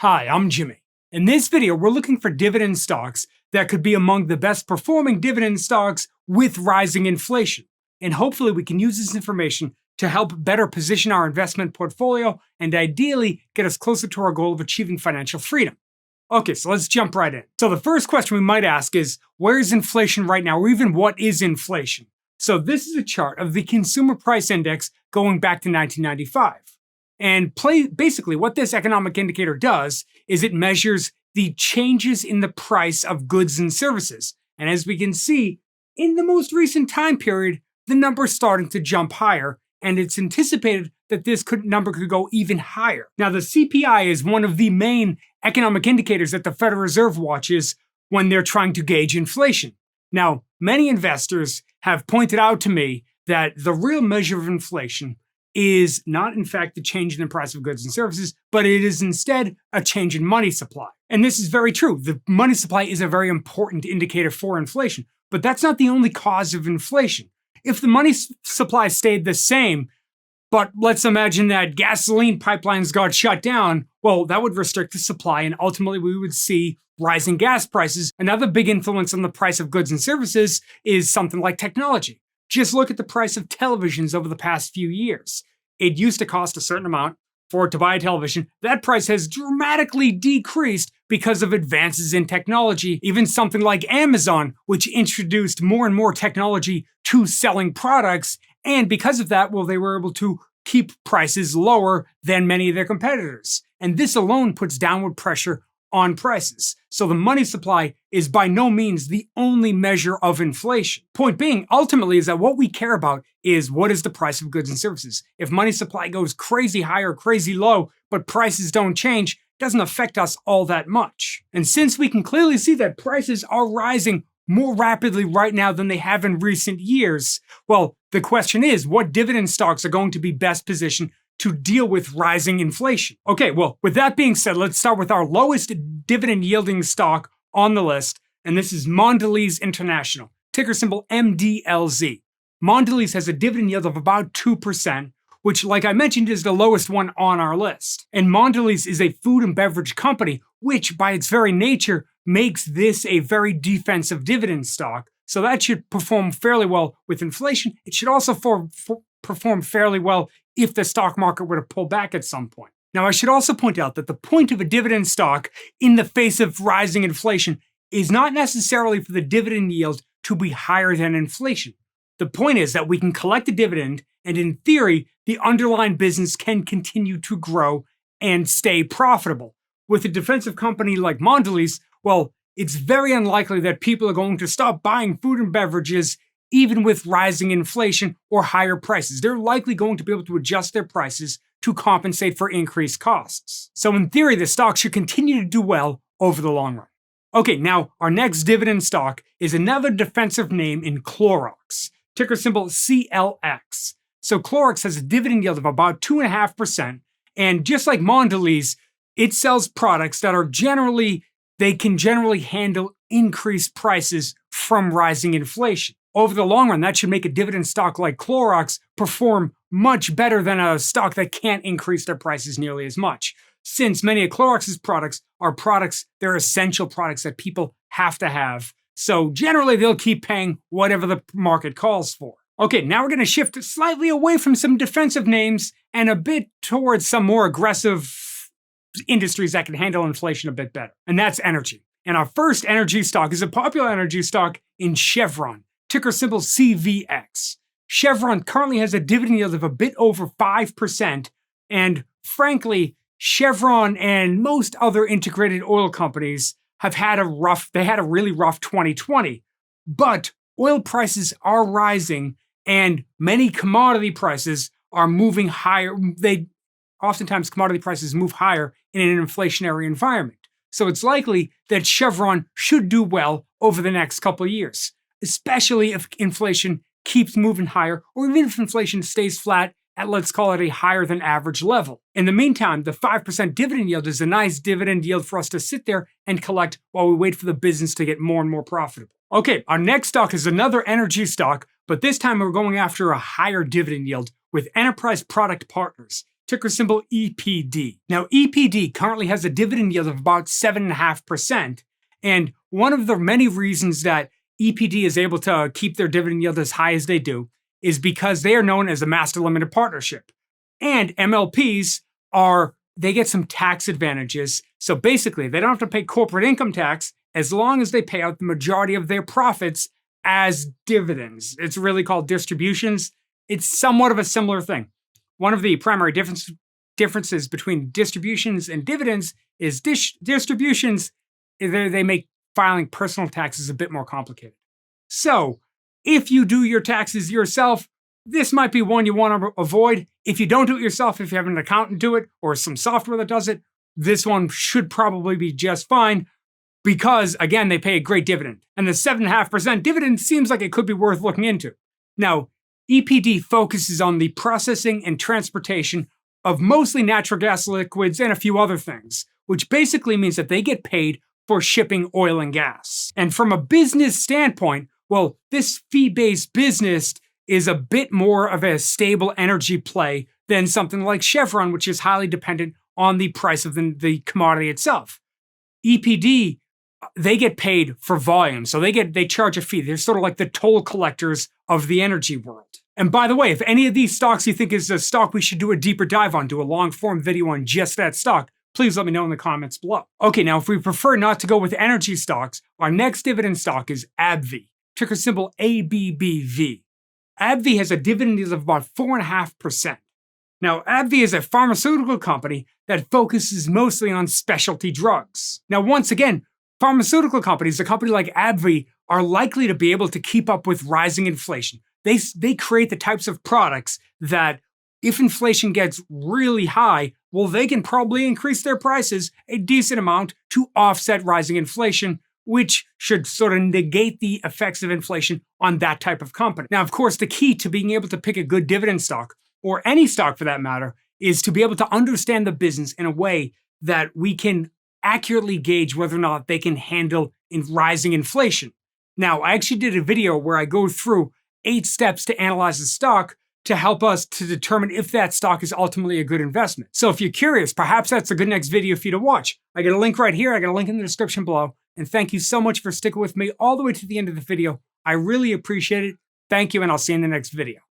Hi, I'm Jimmy. In this video, we're looking for dividend stocks that could be among the best performing dividend stocks with rising inflation. And hopefully we can use this information to help better position our investment portfolio and ideally get us closer to our goal of achieving financial freedom. Okay, so let's jump right in. So the first question we might ask is, where is inflation right now, or even what is inflation? So this is a chart of the Consumer Price Index going back to 1995. And basically what this economic indicator does is it measures the changes in the price of goods and services. And as we can see, in the most recent time period, the number is starting to jump higher, and it's anticipated that this number could go even higher. Now, the CPI is one of the main economic indicators that the Federal Reserve watches when they're trying to gauge inflation. Now, many investors have pointed out to me that the real measure of inflation is not, in fact, the change in the price of goods and services, but it is instead a change in money supply. And this is very true. The money supply is a very important indicator for inflation, but that's not the only cause of inflation. If the money supply stayed the same, but let's imagine that gasoline pipelines got shut down, well, that would restrict the supply, and ultimately we would see rising gas prices. Another big influence on the price of goods and services is something like technology. Just look at the price of televisions over the past few years. It used to cost a certain amount for it to buy a television. That price has dramatically decreased because of advances in technology. Even something like Amazon, which introduced more and more technology to selling products. And because of that, well, they were able to keep prices lower than many of their competitors. And this alone puts downward pressure on prices. So the money supply is by no means the only measure of inflation. Point being, ultimately, is that what we care about is what is the price of goods and services. If money supply goes crazy high or crazy low, but prices don't change, it doesn't affect us all that much. And since we can clearly see that prices are rising more rapidly right now than they have in recent years, well, the question is, what dividend stocks are going to be best positioned to deal with rising inflation? Okay, well, with that being said, let's start with our lowest dividend yielding stock on the list, and this is Mondelez International, ticker symbol MDLZ. Mondelez has a dividend yield of about 2%, which, like I mentioned, is the lowest one on our list. And Mondelez is a food and beverage company, which by its very nature makes this a very defensive dividend stock. So that should perform fairly well with inflation. It should also perform fairly well if the stock market were to pull back at some point. Now, I should also point out that the point of a dividend stock in the face of rising inflation is not necessarily for the dividend yield to be higher than inflation. The point is that we can collect a dividend, and in theory, the underlying business can continue to grow and stay profitable. With a defensive company like Mondelez, well, it's very unlikely that people are going to stop buying food and beverages even with rising inflation or higher prices. They're likely going to be able to adjust their prices to compensate for increased costs. So in theory, the stock should continue to do well over the long run. Okay, now our next dividend stock is another defensive name in Clorox, ticker symbol CLX. So Clorox has a dividend yield of about 2.5%, and just like Mondelez, it sells products that can generally handle increased prices from rising inflation. Over the long run, that should make a dividend stock like Clorox perform much better than a stock that can't increase their prices nearly as much, since many of Clorox's products are they're essential products that people have to have. So generally, they'll keep paying whatever the market calls for. Okay, now we're going to shift slightly away from some defensive names and a bit towards some more aggressive industries that can handle inflation a bit better, and that's energy. And our first energy stock is a popular energy stock in Chevron, ticker symbol CVX. Chevron currently has a dividend yield of a bit over 5%, and frankly, Chevron and most other integrated oil companies have had a really rough 2020. But oil prices are rising, and many commodity prices are moving higher. Oftentimes commodity prices move higher in an inflationary environment. So it's likely that Chevron should do well over the next couple of years, especially if inflation keeps moving higher, or even if inflation stays flat at, let's call it, a higher than average level. In the meantime, the 5% dividend yield is a nice dividend yield for us to sit there and collect while we wait for the business to get more and more profitable. Okay, our next stock is another energy stock, but this time we're going after a higher dividend yield with Enterprise Product Partners, ticker symbol EPD. Now, EPD currently has a dividend yield of about 7.5%. And one of the many reasons that EPD is able to keep their dividend yield as high as they do is because they are known as a master limited partnership. And MLPs they get some tax advantages. So basically, they don't have to pay corporate income tax as long as they pay out the majority of their profits as dividends. It's really called distributions. It's somewhat of a similar thing. One of the primary differences between distributions and dividends is distributions, they make filing personal taxes a bit more complicated. So if you do your taxes yourself, this might be one you want to avoid. If you don't do it yourself, if you have an accountant do it or some software that does it, this one should probably be just fine because, again, they pay a great dividend. And the 7.5% dividend seems like it could be worth looking into. Now, EPD focuses on the processing and transportation of mostly natural gas liquids and a few other things, which basically means that they get paid for shipping oil and gas. And from a business standpoint, well, this fee-based business is a bit more of a stable energy play than something like Chevron, which is highly dependent on the price of the commodity itself. EPD, they get paid for volume, so they charge a fee. They're sort of like the toll collectors of the energy world. And by the way, if any of these stocks you think is a stock we should do a deeper dive on, do a long-form video on just that stock, please let me know in the comments below. Okay, now if we prefer not to go with energy stocks, our next dividend stock is Abbvie, ticker symbol ABBV. Abbvie has a dividend yield of about 4.5%. Now, Abbvie is a pharmaceutical company that focuses mostly on specialty drugs. Now, once again, pharmaceutical companies, a company like Abbvie, are likely to be able to keep up with rising inflation. They create the types of products that, if inflation gets really high, well, they can probably increase their prices a decent amount to offset rising inflation, which should sort of negate the effects of inflation on that type of company. Now, of course, the key to being able to pick a good dividend stock, or any stock for that matter, is to be able to understand the business in a way that we can accurately gauge whether or not they can handle rising inflation. Now, I actually did a video where I go through 8 steps to analyze a stock to help us to determine if that stock is ultimately a good investment. So if you're curious, perhaps that's a good next video for you to watch. I got a link right here. I got a link in the description below. And thank you so much for sticking with me all the way to the end of the video. I really appreciate it. Thank you, and I'll see you in the next video.